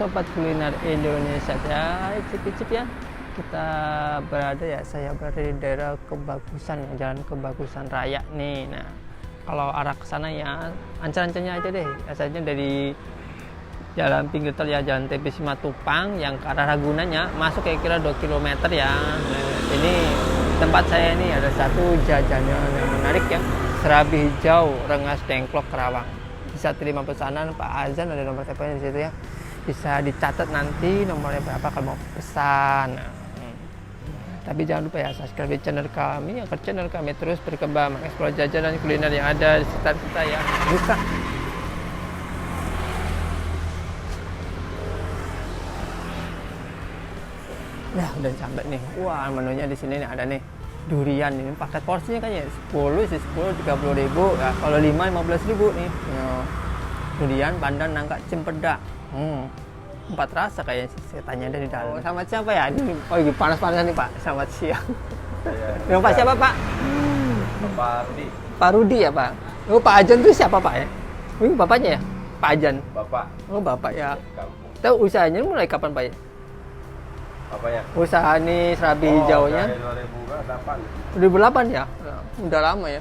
sobat kuliner Indonesia ya, icip-icip ya. Kita saya berada di daerah Kebagusan ya, Jalan Kebagusan Raya nih. Nah, kalau arah ke sana ya ancar-ancarnya aja deh. Asalnya dari jalan pinggir tol ya, Jalan TP Simatupang yang ke arah Ragunanya masuk kira-kira 2 km ya. Nah, ini tempat saya ini ada satu jajanan yang menarik ya, serabi hijau Rengas Dengklok Kerawang. Bisa terima pesanan Pak Azan, ada nomor teleponnya di situ ya. Bisa dicatat nanti nomornya berapa kalau mau pesan. Tapi jangan lupa ya subscribe channel kami agar channel kami terus berkembang mengeksplor jajanan kuliner yang ada di sekitar kita ya. Buka. Nah, udah sampai nih. Wah, menunya di sini nih ada nih. Durian ini paket porsinya kayaknya 10 sih, 10 30.000 ya. Kalau 5 15.000 nih. Ya. Durian, pandan, nangka, cempedak. 4 rasa kayaknya sih, saya tanya dari dalam. Selamat siang Pak ya? Ini lagi panas-panas nih Pak. Selamat siang. Yang Pak siapa Pak? Pak Rudi. Pak Rudi ya Pak. Oh, Pak Ajan itu siapa Pak ya? Ini bapaknya ya? Pak Ajan. Bapak. Oh, bapak ya. Kampung. Tahu usahanya mulai kapan Pak ya? Apanya? Usaha nih serabi hijaunya. Dari 2008. 2008 ya? Udah lama ya.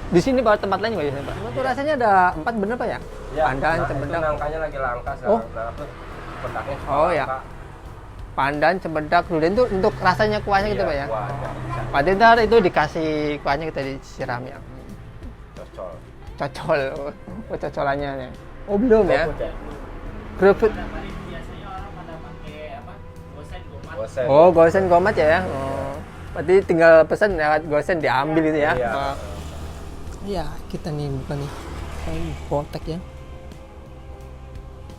Di sini Pak, tempat lain juga ya Pak? Itu rasanya ada 4 bener Pak ya? Ya, Pandan, nah, cempedak. nangkanya lagi langka sekarang. Oh. Nah, terus cempedaknya suka Oh, ya. langka. Pandan, cempedak, durian itu untuk rasanya kuahnya gitu Iya, Pak ya? kuahnya bisa Berarti ntar itu dikasih kuahnya kita disiram ya? cocol. Cocol, oh cocolannya nih. Oh belum ya? Kerupuk. Gosen. Oh gosen gomat ya? Oh. Berarti tinggal pesan lewat gosen diambil gitu ya? Iya. Oh. Iya, kita nih bukan nih. Potek ya.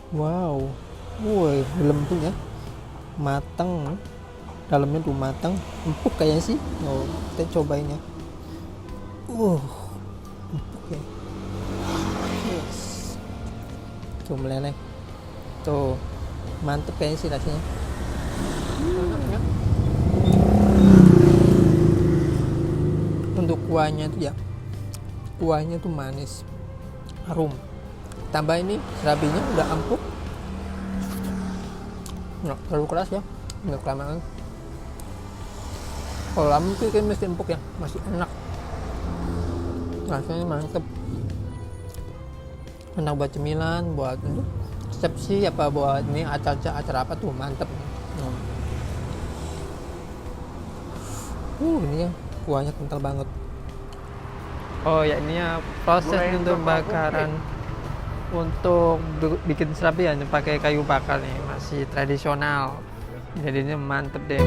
Wow. Woi, lembut ya. Matang. Dalamnya tuh matang. Empuk kayaknya sih. Oh, kita cobain ya. Empuk ya. Yes. Tuh meleleh. Tuh. Mantep kayaknya sih rasanya. Untuk kuahnya tuh ya, kuahnya tuh manis, harum. Tambah ini serabinya udah empuk, nggak terlalu keras ya, nggak kelamaan. Kalau lama tuh kan mesti empuk ya, masih enak. Rasanya mantep, enak buat cemilan, buat resepsi apa buat ini acara apa tuh mantep. Ini ya kuahnya kental banget. Oh ya, ini ya proses untuk bakaran untuk bikin serabi ya pakai kayu bakar nih, masih tradisional. Jadinya mantep deh.